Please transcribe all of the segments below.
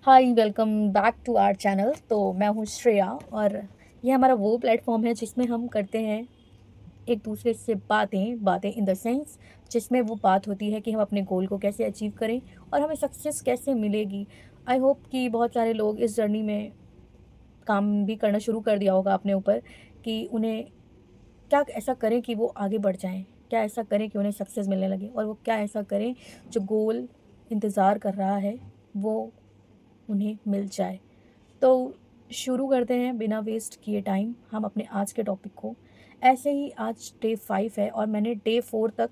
Hi welcome back to our channel. तो मैं हूँ श्रेया और ये हमारा वो प्लेटफॉर्म है जिसमें हम करते हैं एक दूसरे से बातें बातें इन द सेंस जिसमें वो बात होती है कि हम अपने गोल को कैसे अचीव करें और हमें सक्सेस कैसे मिलेगी। आई होप कि बहुत सारे लोग इस जर्नी में काम भी करना शुरू कर दिया होगा अपने ऊपर कि उन्हें क्या ऐसा करें कि वो आगे बढ़ जाएं, क्या ऐसा करें कि उन्हें सक्सेस मिलने लगे और वो क्या ऐसा करें जो गोल इंतज़ार कर रहा है वो उन्हें मिल जाए। तो शुरू करते हैं बिना वेस्ट किए टाइम हम अपने आज के टॉपिक को। ऐसे ही आज डे 5 है और मैंने डे 4 तक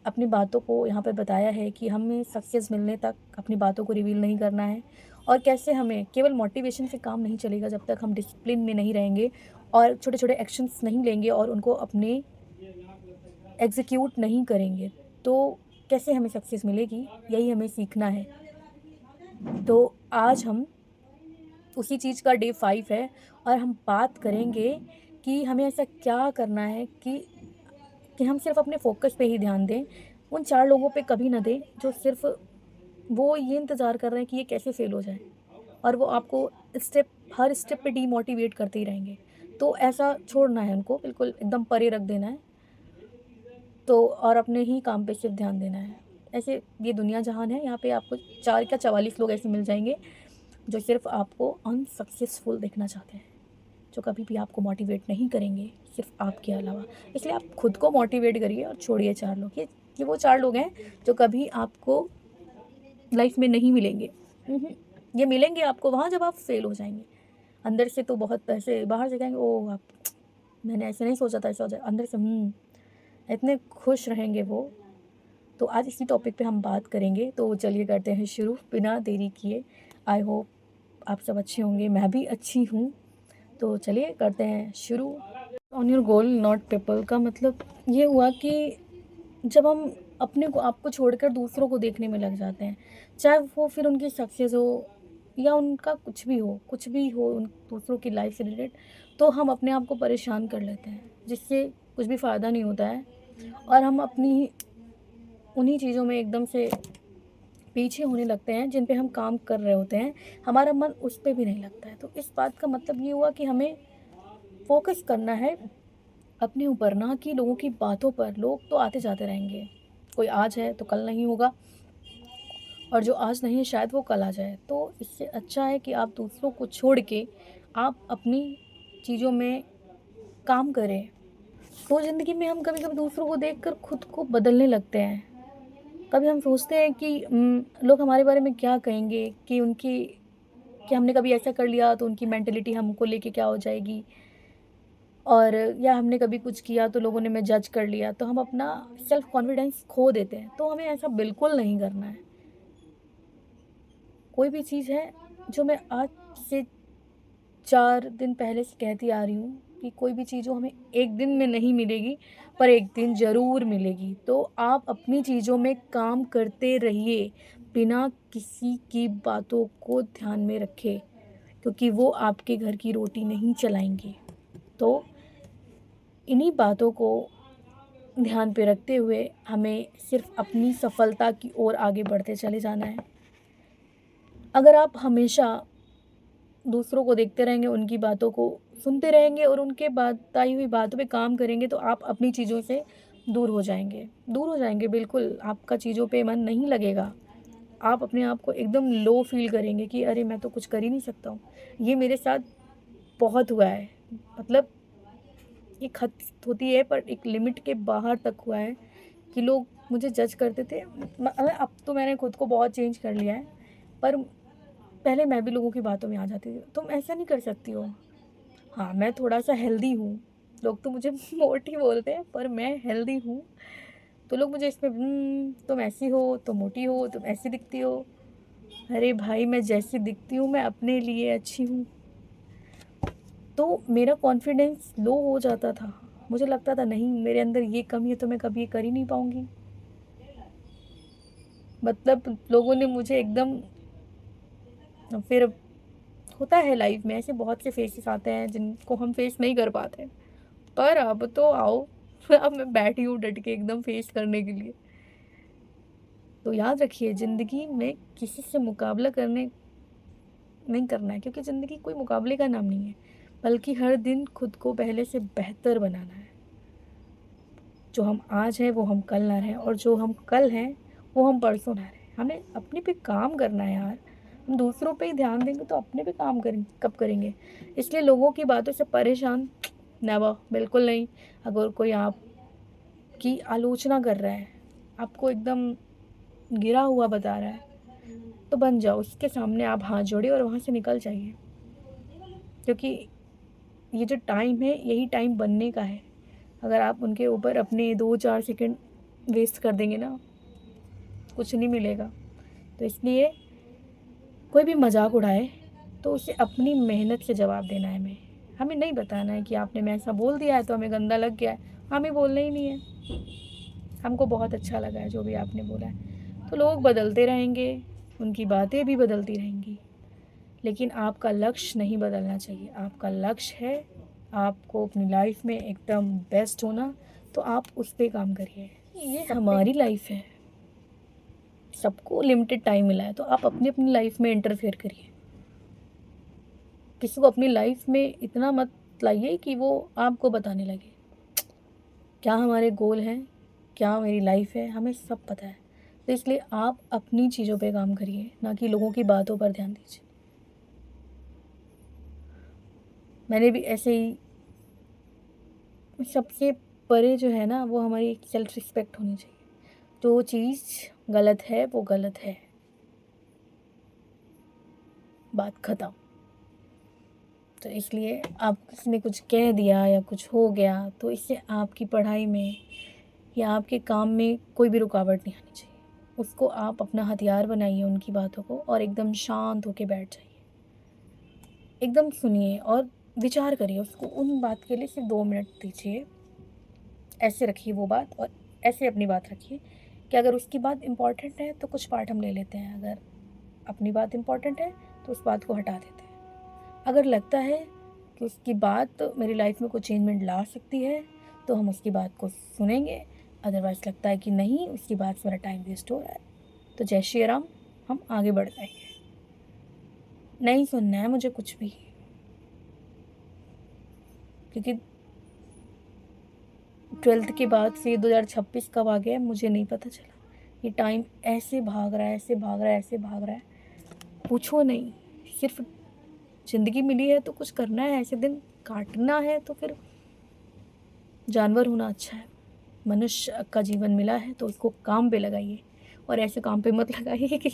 अपनी बातों को यहाँ पर बताया है कि हमें सक्सेस मिलने तक अपनी बातों को रिवील नहीं करना है और कैसे हमें केवल मोटिवेशन से काम नहीं चलेगा जब तक हम डिसिप्लिन में नहीं रहेंगे और छोटे छोटे एक्शंस नहीं लेंगे और उनको अपने एग्जीक्यूट नहीं करेंगे। तो कैसे हमें सक्सेस मिलेगी, यही हमें सीखना है। तो आज हम उसी चीज़ का डे 5 है और हम बात करेंगे कि हमें ऐसा क्या करना है कि हम सिर्फ अपने फोकस पे ही ध्यान दें, उन 4 लोगों पे कभी ना दें जो सिर्फ वो ये इंतज़ार कर रहे हैं कि ये कैसे फेल हो जाए और वो आपको स्टेप हर स्टेप पे डीमोटिवेट करते ही रहेंगे। तो ऐसा छोड़ना है, उनको बिल्कुल एकदम परे रख देना है। तो और अपने ही काम पे सिर्फ ध्यान देना है। ऐसे ये दुनिया जहान है, यहाँ पे आपको 4 क्या 44 लोग ऐसे मिल जाएंगे जो सिर्फ आपको अनसक्सेसफुल देखना चाहते हैं, जो कभी भी आपको मोटिवेट नहीं करेंगे सिर्फ आपके अलावा। इसलिए आप खुद को मोटिवेट करिए और छोड़िए 4 लोग। ये वो 4 लोग हैं जो कभी आपको लाइफ में नहीं मिलेंगे। ये मिलेंगे आपको वहाँ जब आप फेल हो जाएंगे। अंदर से तो बहुत ऐसे, बाहर से कहेंगे ओह आप, मैंने ऐसे नहीं सोचा था ऐसा हो जाए, अंदर से इतने खुश रहेंगे वो। तो आज इसी टॉपिक पे हम बात करेंगे। तो चलिए करते हैं शुरू बिना देरी किए। आई होप आप सब अच्छे होंगे, मैं भी अच्छी हूँ। तो चलिए करते हैं शुरू। On your goal not people का मतलब ये हुआ कि जब हम अपने को आपको छोड़कर दूसरों को देखने में लग जाते हैं, चाहे वो फिर उनकी सक्सेस हो या उनका कुछ भी हो उन दूसरों की लाइफ से रिलेटेड, तो हम अपने आप को परेशान कर लेते हैं जिससे कुछ भी फ़ायदा नहीं होता है और हम अपनी उन्हीं चीज़ों में एकदम से पीछे होने लगते हैं जिन पे हम काम कर रहे होते हैं। हमारा मन उस पे भी नहीं लगता है। तो इस बात का मतलब ये हुआ कि हमें फोकस करना है अपने ऊपर, ना कि लोगों की बातों पर। लोग तो आते जाते रहेंगे, कोई आज है तो कल नहीं होगा और जो आज नहीं है शायद वो कल आ जाए। तो इससे अच्छा है कि आप दूसरों को छोड़ के आप अपनी चीज़ों में काम करें। तो ज़िंदगी में हम कभी कभी दूसरों को देखकर खुद को बदलने लगते हैं। कभी हम सोचते हैं कि लोग हमारे बारे में क्या कहेंगे, कि हमने कभी ऐसा कर लिया तो उनकी मेंटेलिटी हमको लेके क्या हो जाएगी, और या हमने कभी कुछ किया तो लोगों ने हमें जज कर लिया तो हम अपना सेल्फ कॉन्फिडेंस खो देते हैं। तो हमें ऐसा बिल्कुल नहीं करना है। कोई भी चीज़ है जो मैं आज से 4 दिन पहले से कहती आ रही हूँ कि कोई भी चीज़ हो हमें एक दिन में नहीं मिलेगी पर एक दिन ज़रूर मिलेगी। तो आप अपनी चीज़ों में काम करते रहिए बिना किसी की बातों को ध्यान में रखे, क्योंकि वो आपके घर की रोटी नहीं चलाएंगे। तो इन्हीं बातों को ध्यान पे रखते हुए हमें सिर्फ अपनी सफलता की ओर आगे बढ़ते चले जाना है। अगर आप हमेशा दूसरों को देखते रहेंगे, उनकी बातों को सुनते रहेंगे और उनके बताई हुई बातों पे काम करेंगे तो आप अपनी चीज़ों से दूर हो जाएंगे। बिल्कुल आपका चीज़ों पे मन नहीं लगेगा। आप अपने आप को एकदम लो फील करेंगे कि अरे मैं तो कुछ कर ही नहीं सकता हूँ। ये मेरे साथ बहुत हुआ है। मतलब एक हद होती है पर एक लिमिट के बाहर तक हुआ है कि लोग मुझे जज करते थे। अब तो मैंने खुद को बहुत चेंज कर लिया है, पर पहले मैं भी लोगों की बातों में आ जाती थी। तुम ऐसा नहीं कर सकती हो। हाँ, मैं थोड़ा सा हेल्दी हूँ। लोग तो मुझे मोटी बोलते हैं पर मैं हेल्दी हूँ। तो लोग मुझे इसमें तुम ऐसी हो, तुम मोटी हो, तुम ऐसी दिखती हो। अरे भाई, मैं जैसी दिखती हूँ मैं अपने लिए अच्छी हूँ। तो मेरा कॉन्फिडेंस लो हो जाता था। मुझे लगता था नहीं, मेरे अंदर ये कमी है तो मैं कभी ये कर ही नहीं पाऊँगी। मतलब लोगों ने मुझे एकदम, फिर होता है लाइफ में ऐसे बहुत से फेसेस आते हैं जिनको हम फेस नहीं कर पाते। पर अब तो आओ अब मैं बैठी हूँ डट के एकदम फेस करने के लिए। तो याद रखिए, ज़िंदगी में किसी से मुकाबला करने नहीं करना है, क्योंकि ज़िंदगी कोई मुकाबले का नाम नहीं है, बल्कि हर दिन खुद को पहले से बेहतर बनाना है। जो हम आज हैं वो हम कल ना रहें, और जो हम कल हैं वो हम परसों ना रहें। हमें अपने पे काम करना है यार। हम दूसरों पे ही ध्यान देंगे तो अपने पे काम करेंगे कब करेंगे? इसलिए लोगों की बातों से परेशान नेवर, बिल्कुल नहीं। अगर कोई आपकी आलोचना कर रहा है, आपको एकदम गिरा हुआ बता रहा है, तो बन जाओ उसके सामने, आप हाथ जोड़िए और वहाँ से निकल जाइए। क्योंकि ये जो टाइम है यही टाइम बनने का है। अगर आप उनके ऊपर अपने 2-4 सेकंड वेस्ट कर देंगे ना, कुछ नहीं मिलेगा। तो इसलिए कोई भी मजाक उड़ाए तो उसे अपनी मेहनत से जवाब देना है। हमें नहीं बताना है कि आपने मैं ऐसा बोल दिया है तो हमें गंदा लग गया है। हमें बोलना ही नहीं है, हमको बहुत अच्छा लगा है जो भी आपने बोला है। तो लोग बदलते रहेंगे, उनकी बातें भी बदलती रहेंगी, लेकिन आपका लक्ष्य नहीं बदलना चाहिए। आपका लक्ष्य है आपको अपनी लाइफ में एकदम बेस्ट होना, तो आप उस पर काम करिए। ये हमारी लाइफ है, सबको लिमिटेड टाइम मिला है, तो आप अपनी अपनी लाइफ में इंटरफेयर करिए। किसी को अपनी लाइफ में इतना मत लाइए कि वो आपको बताने लगे। क्या हमारे गोल हैं, क्या मेरी लाइफ है, हमें सब पता है। तो इसलिए आप अपनी चीज़ों पे काम करिए, ना कि लोगों की बातों पर ध्यान दीजिए। मैंने भी ऐसे ही, सबसे परे जो है ना वो हमारी सेल्फ रिस्पेक्ट होनी चाहिए। जो चीज़ गलत है वो गलत है, बात ख़त्म। तो इसलिए आप किसी ने कुछ कह दिया या कुछ हो गया तो इससे आपकी पढ़ाई में या आपके काम में कोई भी रुकावट नहीं आनी चाहिए। उसको आप अपना हथियार बनाइए, उनकी बातों को, और एकदम शांत होके बैठ जाइए। एकदम सुनिए और विचार करिए उसको। उन बात के लिए सिर्फ 2 मिनट दीजिए। ऐसे रखिए वो बात और ऐसे अपनी बात रखिए कि अगर उसकी बात इम्पॉर्टेंट है तो कुछ पार्ट हम ले लेते हैं, अगर अपनी बात इम्पॉर्टेंट है तो उस बात को हटा देते हैं। अगर लगता है कि उसकी बात मेरी लाइफ में कोई चेंजमेंट ला सकती है तो हम उसकी बात को सुनेंगे। अदरवाइज़ लगता है कि नहीं, उसकी बात से मेरा टाइम वेस्ट हो रहा है, तो जय श्री राम, हम आगे बढ़ जाएंगे। नहीं सुनना है मुझे कुछ भी, क्योंकि 12th के बाद से 2026 कब आ गया मुझे नहीं पता चला। ये टाइम ऐसे भाग रहा है, ऐसे भाग रहा है, ऐसे भाग रहा है, पूछो नहीं। सिर्फ ज़िंदगी मिली है तो कुछ करना है, ऐसे दिन काटना है, तो फिर जानवर होना अच्छा है। मनुष्य का जीवन मिला है तो उसको काम पे लगाइए, और ऐसे काम पे मत लगाइए कि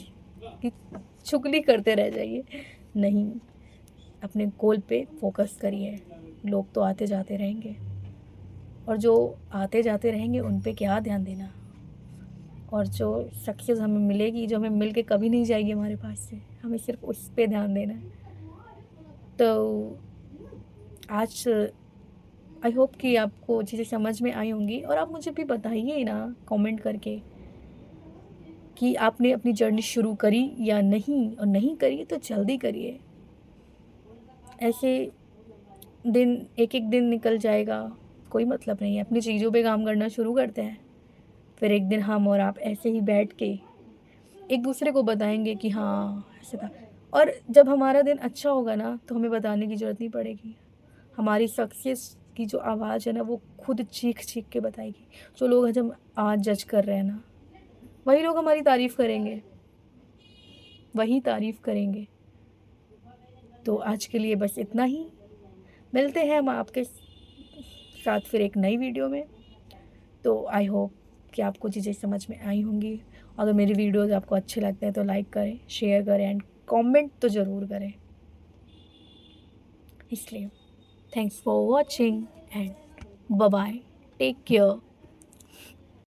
चुगली करते रह जाइए। नहीं, अपने गोल पे फोकस करिए। लोग तो आते जाते रहेंगे, और जो आते जाते रहेंगे उन पे क्या ध्यान देना। और जो सक्सेस हमें मिलेगी, जो हमें मिल के कभी नहीं जाएगी हमारे पास से, हमें सिर्फ उस पे ध्यान देना है। तो आज आई होप कि आपको चीज़ें समझ में आई होंगी, और आप मुझे भी बताइए ना कमेंट करके कि आपने अपनी जर्नी शुरू करी या नहीं, और नहीं करी तो जल्दी करिए। ऐसे दिन एक एक दिन निकल जाएगा, कोई मतलब नहीं है। अपनी चीज़ों पे काम करना शुरू करते हैं, फिर एक दिन हम और आप ऐसे ही बैठ के एक दूसरे को बताएंगे कि हाँ ऐसे था। और जब हमारा दिन अच्छा होगा ना तो हमें बताने की ज़रूरत नहीं पड़ेगी। हमारी सक्सेस की जो आवाज़ है ना वो खुद चीख चीख के बताएगी। जो लोग जब आज जज कर रहे हैं ना, वही लोग हमारी तारीफ़ करेंगे, वही तारीफ़ करेंगे। तो आज के लिए बस इतना ही। मिलते हैं हम आपके साथ फिर एक नई वीडियो में। तो आई होप कि आपको चीज़ें समझ में आई होंगी। अगर मेरी वीडियोज़ आपको अच्छे लगते हैं तो लाइक करें, शेयर करें एंड कमेंट तो ज़रूर करें। इसलिए thanks for watching and bye bye, take care.